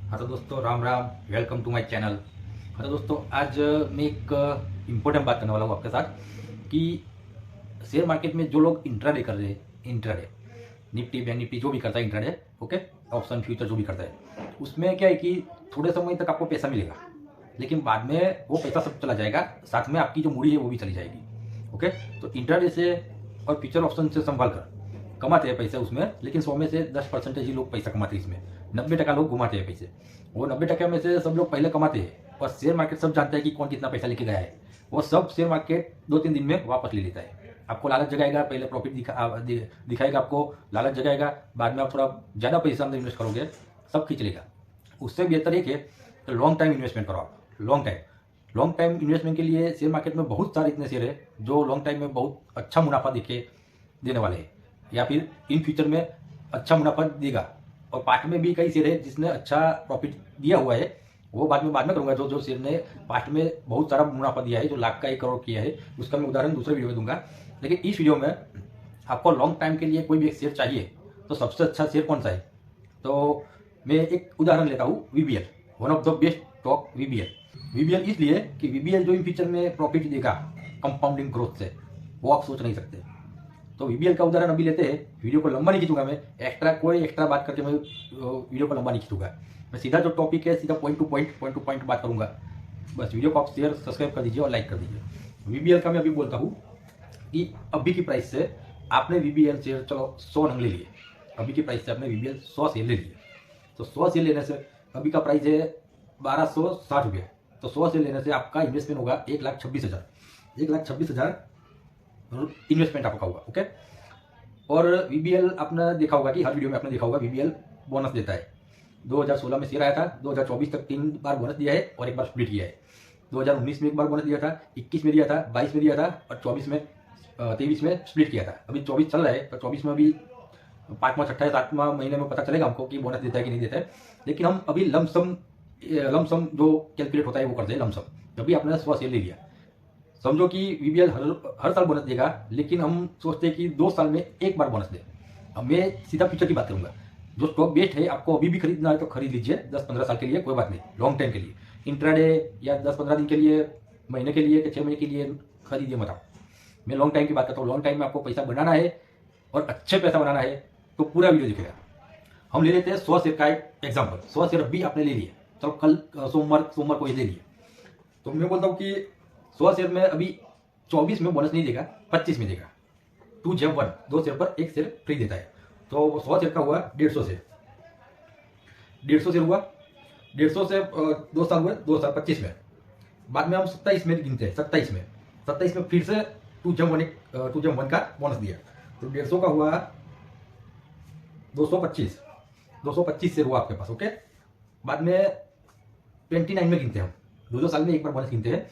हाँ तो दोस्तों Ram Ram, welcome to my channel. हाँ तो दोस्तों आज मैं एक इम्पोर्टेंट बात करने वाला हूँ आपके साथ कि शेयर मार्केट में जो लोग इंट्राडे कर रहे हैं, इंट्राडे निफ्टी बैंक निफ्टी जो भी करता है इंट्राडे, ओके, ऑप्शन फ्यूचर जो भी करता है, उसमें क्या है कि थोड़े समय तक आपको पैसा मिलेगा, लेकिन बाद में वो पैसा सब चला जाएगा, साथ में आपकी जो मूड़ी है वो भी चली जाएगी। ओके, तो इंट्राडे से और फ्यूचर ऑप्शन से संभाल कर कमाते हैं पैसे उसमें, लेकिन 100 में से 10% ही लोग पैसा कमाते हैं, इसमें 90% लोग घुमाते हैं पैसे। वो 90% में से सब लोग पहले कमाते हैं, और शेयर मार्केट सब जानते हैं कि कौन कितना पैसा लेके गया है। वो सब शेयर मार्केट 2-3 दिन में वापस ले लेता है। आपको लालच जगाएगा, पहले प्रॉफिट दिखाएगा, आपको लालच जगाएगा, बाद में आप थोड़ा ज़्यादा पैसा अंदर इन्वेस्ट करोगे, सब खींच लेगा। उससे बेहतर एक है तो लॉन्ग टाइम इन्वेस्टमेंट करो आप। लॉन्ग टाइम इन्वेस्टमेंट के लिए शेयर मार्केट में बहुत सारे इतने शेयर है जो लॉन्ग टाइम में बहुत अच्छा मुनाफा देने वाले हैं, या फिर इन फ्यूचर में अच्छा मुनाफा देगा। और पास्ट में भी कई शेयर है जिसने अच्छा प्रॉफिट दिया हुआ है, वो बाद में करूंगा। जो शेयर ने पास्ट में बहुत सारा मुनाफा दिया है, जो लाख का 1 करोड़ किया है, उसका मैं उदाहरण दूसरे वीडियो में दूंगा। लेकिन इस वीडियो में आपको लॉन्ग टाइम के लिए कोई भी एक शेयर चाहिए तो सबसे अच्छा शेयर कौन सा है, तो मैं एक उदाहरण लेता हूँ, VBL, one of the best stock VBL इसलिए कि वीबीएल जो इन फ्यूचर में प्रॉफिट देगा कंपाउंडिंग ग्रोथ से, वो आप सोच नहीं सकते। तो वीबीएल का उदाहरण अभी लेते हैं। वीडियो को लंबा नहीं खींचूंगा मैं, कोई एक्स्ट्रा बात करके मैं वीडियो को लंबा नहीं खींचूंगा। मैं सीधा जो टॉपिक है सीधा पॉइंट टू पॉइंट बात करूंगा। बस वीडियो को आप शेयर सब्सक्राइब कर दीजिए और लाइक कर दीजिए। वीबीएल का मैं अभी बोलता हूँ कि अभी की प्राइस से आपने वीबीएल शेयर चलो 100 नंग ले लिए, अभी की प्राइस से आपने वीबीएल 100 शेयर ले लिए, तो 100 शेयर लेने से अभी का प्राइस है 1260 रुपये, तो 100 शेयर लेने से आपका इन्वेस्टमेंट होगा 1,26,000 इन्वेस्टमेंट आपका होगा। ओके, और वीबीएल आपने देखा होगा कि हर वीडियो में आपने देखा होगा वीबीएल बोनस देता है। 2016 में शेयर आया था, 2024 तक 3 बार बोनस दिया है और 1 बार स्प्लिट किया है। 2019 में 1 बार बोनस दिया था, 21 में दिया था, 22 में दिया था, और 23 में स्प्लिट किया था। अभी 24 चल रहा है, तो 24 में अभी 5वां 6वां 7वां महीने में पता चलेगा हमको कि बोनस देता है कि नहीं देता है। लेकिन हम अभी लमसम जो कैलकुलेट होता है वो करते हैं लमसम। अभी आपने 100 शेयर ले लिया, समझो कि वीबीएल हर साल बोनस देगा, लेकिन हम सोचते हैं कि 2 साल में 1 बार बोनस दे। अब मैं सीधा फ्यूचर की बात करूंगा। जो स्टॉक बेस्ट है, आपको अभी भी खरीदना है तो खरीद लीजिए, 10-15 साल के लिए, कोई बात नहीं। लॉन्ग टाइम के लिए इंट्राडे या 10-15 दिन के लिए, महीने के लिए, 6 महीने के लिए खरीदिए मत आप। मैं लॉन्ग टाइम की बात करता हूँ। लॉन्ग टाइम में आपको पैसा बनाना है और अच्छे पैसा बनाना है तो पूरा वीडियो दिखेगा। हम ले लेते हैं 100 शेयर का एक एग्जाम्पल। 100 शेयर अभी आपने ले लिए, चलो कल सोमवार को ये ले लिए, तो मैं बोलता हूँ कि 100 शेयर में अभी 24 में बोनस नहीं देगा, 25 में देगा। 2/1, 2 शेयर पर 1 शेयर फ्री देता है। तो 100 शेयर का हुआ 150 शेयर, 150 शेयर हुआ, 150 से 2 साल हुए, 2 साल 25 में। बाद में हम 27 में गिनते हैं, 27 में फिर से 2/1 का बोनस दिया, तो 150 का हुआ 225 शेयर हुआ आपके पास। ओके, बाद में 29 में गिनते हैं हम, 2 साल में 1 बार बोनस गिनते हैं।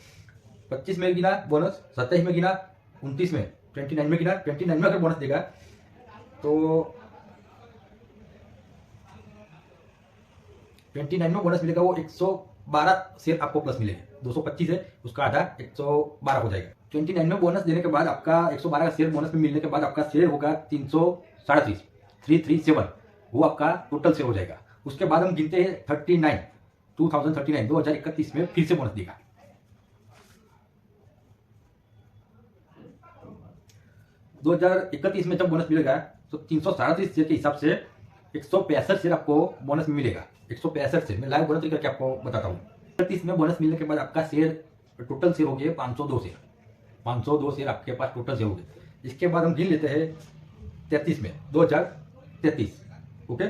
25 में गिना बोनस, 27 में गिना, 29 में, 29 में गिना। 29 में अगर बोनस देगा तो 29 में बोनस मिलेगा, वो 112 शेयर आपको प्लस मिलेगा। 225 है, उसका आधा 112 हो जाएगा। 29 में बोनस देने के बाद आपका 112 का शेयर बोनस में मिलने के बाद आपका शेयर होगा 337, वो आपका टोटल शेयर हो जाएगा। उसके बाद हम गिनते हैं 2031 में फिर से बोनस देगा। 2031 में जब बोनस मिलेगा तो 337 शेयर के हिसाब से 165 शेयर आपको बोनस में मिलेगा। 165 शेयर मैं लाइव बोनस करके आपको बताता हूँ। 31 में बोनस मिलने के बाद आपका शेयर टोटल शेयर हो गए 502 शेयर। 502 शेयर आपके पास टोटल शेयर हो गए। इसके बाद हम गिन लेते हैं 33 में, 2033। ओके,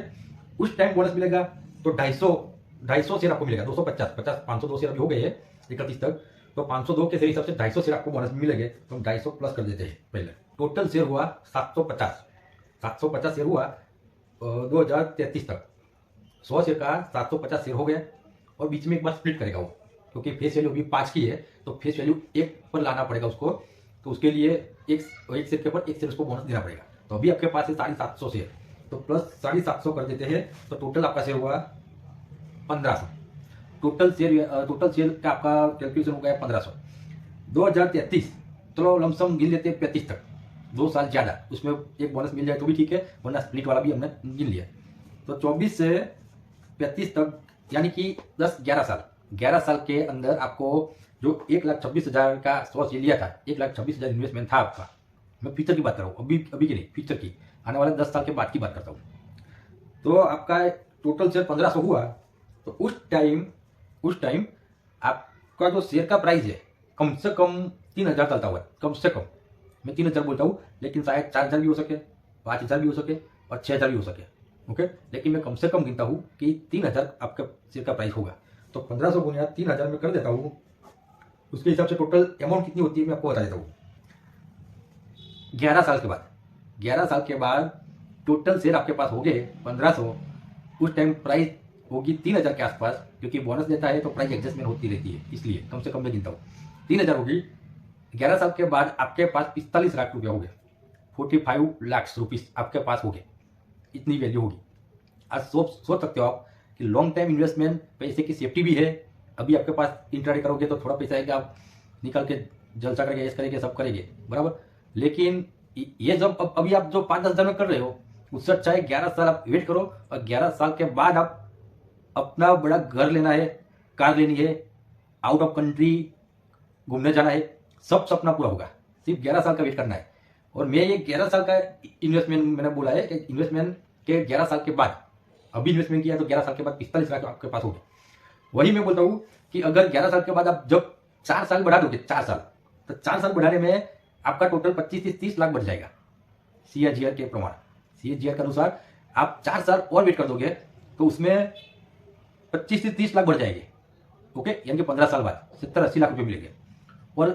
उस टाइम बोनस मिलेगा तो 250 शेयर आपको मिलेगा। 502 शेयर अभी हो गए हैं 31 तक, तो 502 के शेयर हिसाब से 250 शेयर आपको बोनस मिलेंगे, तो हम 250 प्लस कर देते हैं पहले। टोटल शेयर हुआ 750 शेयर हुआ 2033 तक। 100 शेयर का 750 शेयर हो गया, और बीच में एक बार स्प्लिट करेगा वो, क्योंकि फेस वैल्यू अभी 5 की है, तो फेस वैल्यू 1 पर लाना पड़ेगा उसको, तो उसके लिए एक शेयर के ऊपर 1 शेयर उसको बोनस देना पड़ेगा। तो अभी आपके पास है 750 शेयर, तो प्लस 750 कर देते हैं, तो टोटल आपका शेयर हुआ 1500। टोटल शेयर का आपका कैलकुलेशन हो गया 1500। 2033 चलो लमसम गिन लेते हैं 35 तक, 2 साल ज़्यादा, उसमें एक बोनस मिल जाए तो भी ठीक है, वरना स्प्लिट वाला भी हमने गिन लिया। तो 24 से 35 तक यानी कि 11 साल के अंदर आपको जो 1,26,000 का सोर्स ये लिया था, 1,26,000 इन्वेस्टमेंट था आपका। मैं फ्यूचर की बात कर रहा हूँ, अभी की नहीं, फ्यूचर की, आने वाले 10 साल के बाद की बात करता हूँ। तो आपका टोटल शेयर 1500 हुआ, तो उस टाइम आपका जो शेयर का प्राइस है कम से कम 3,000 चलता हुआ है, कम से कम। मैं 3,000 बोलता हूँ, लेकिन शायद 4,000 भी हो सके, 5,000 भी हो सके और 6,000 भी हो सके। ओके, लेकिन मैं कम से कम गिनता हूँ कि 3,000 आपका शेयर का प्राइस होगा। तो 1500 गुना 3,000 में कर देता हूँ, उसके हिसाब से टोटल अमाउंट कितनी होती है मैं आपको बता देता हूँ। 11 साल के बाद टोटल शेयर आपके पास हो गए 1500। उस टाइम प्राइस होगी 3,000 के आसपास, क्योंकि बोनस देता है तो प्राइस एडजस्टमेंट होती रहती है, इसलिए कम से कम मैं गिनता हूँ 3,000 होगी। 11 साल के बाद आपके पास 45 लाख रुपया हो गए, 45 लाख रुपीस आपके पास हो गए, इतनी वैल्यू होगी। आज सोच सकते हो आप कि लॉन्ग टाइम इन्वेस्टमेंट, पैसे की सेफ्टी भी है। अभी आपके पास इंट्राडे करोगे तो थोड़ा पैसा है कि आप निकाल के जलसा करेंगे, ऐसा करेंगे, सब करेंगे बराबर। लेकिन ये जब अभी आप जो 5-10 हज़ार में कर रहे हो, उससे अच्छा है 11 साल आप वेट करो, और 11 साल के बाद आप अपना बड़ा घर लेना है, कार लेनी है, आउट ऑफ कंट्री घूमने जाना है, सब सपना पूरा होगा। सिर्फ 11 साल का वेट करना है। और मैं ये 11 साल का इन्वेस्टमेंट मैंने बोला है कि इन्वेस्टमेंट के 11 साल के बाद, अभी इन्वेस्टमेंट किया तो 11 साल के बाद 45 लाख आपके पास हो गए। वही मैं बोलता हूँ कि अगर 11 साल के बाद आप जब 4 साल बढ़ा दोगे, 4 साल, तो 4 साल बढ़ाने में आपका टोटल 25 से 30 लाख बढ़ जाएगा। CAGR के प्रमाण, CAGR के अनुसार आप 4 साल और वेट कर दोगे तो उसमें 25 से 30 लाख बढ़ जाएंगे। ओके, यानी कि 15 साल बाद 70-80 लाख रुपए मिलेंगे। और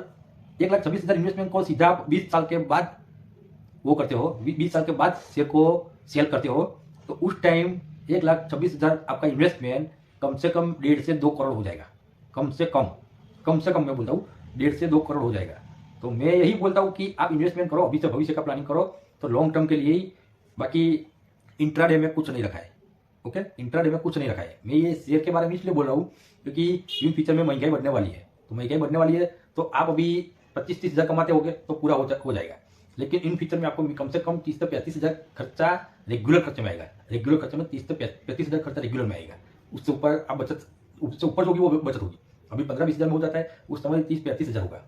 1,26,000 इन्वेस्टमेंट को सीधा आप 20 साल के बाद वो करते हो, 20 साल के बाद शेयर को सेल करते हो, तो उस टाइम 1,26,000 आपका इन्वेस्टमेंट कम से कम 1.5 से 2 करोड़ हो जाएगा। कम से कम मैं बोलता हूँ 1.5 से 2 करोड़ हो जाएगा। तो मैं यही बोलता हूँ कि आप इन्वेस्टमेंट करो, अभी से भविष्य का प्लानिंग करो, तो लॉन्ग टर्म के लिए ही। बाकी इंट्राडे में कुछ नहीं रखा है। ओके, इंट्राडे में कुछ नहीं रखा है। मैं ये शेयर के बारे में इसलिए बोल रहा हूँ क्योंकि इन फ्यूचर में महंगाई बढ़ने वाली है, तो महंगाई बढ़ने वाली है तो आप अभी 25-30 हज़ार कमाते होगे तो पूरा हो जाएगा। लेकिन इन फ्यूचर में आपको कम से कम 30 से 35 हज़ार खर्चा रेगुलर खर्चे में आएगा। रेगुलर खर्चे में 30 से 35 हज़ार खर्चा रेगुलर में आएगा। उससे ऊपर आप बचत, उससे ऊपर जो होगी वो बचत होगी। अभी 15-20 हज़ार में हो जाता है, उस समय 30-35 हज़ार होगा।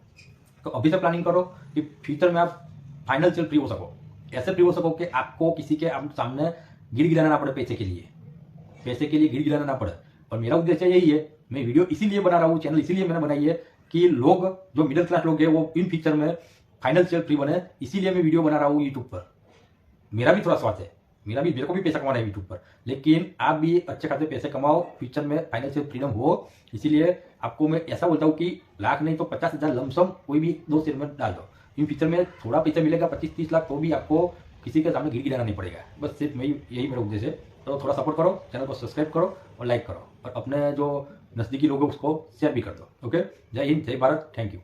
तो अभी से प्लानिंग करो कि फ्यूचर में आप फाइनेंशियल फ्री हो सको, ऐसे फ्री हो सको कि आपको किसी के सामने गिड़गिड़ाना ना पड़े, पैसे के लिए गिड़गिड़ाना ना पड़े। और मेरा उद्देश्य यही है, मैं वीडियो इसीलिए बना रहा हूँ, चैनल इसीलिए मैंने बनाई है कि लोग जो मिडिल क्लास लोग हैं वो इन फ्यूचर में फाइनेंशियल फ्री बने। इसीलिए मैं वीडियो बना रहा हूँ यूट्यूब पर। मेरा भी थोड़ा स्वार्थ है, मेरे को भी पैसा कमाना है यूट्यूब पर, लेकिन आप भी अच्छे खासे पैसे कमाओ, फ्यूचर में फाइनेंशियल फ्रीडम हो। इसीलिए आपको मैं ऐसा बोलता हूँ कि लाख नहीं तो 50 हज़ार लमसम कोई भी 2 शेयर में डाल दो। इन फ्यूचर में थोड़ा पैसा मिलेगा, 25-30 लाख, तो भी आपको किसी के सामने गिड़गिड़ाना नहीं पड़ेगा। बस सिर्फ यही मेरा उद्देश्य है। तो थोड़ा सपोर्ट करो, चैनल को सब्सक्राइब करो और लाइक करो, और अपने जो नज़दीकी लोग हैं उसको शेयर भी कर दो। ओके, जय हिंद, जय भारत, थैंक यू।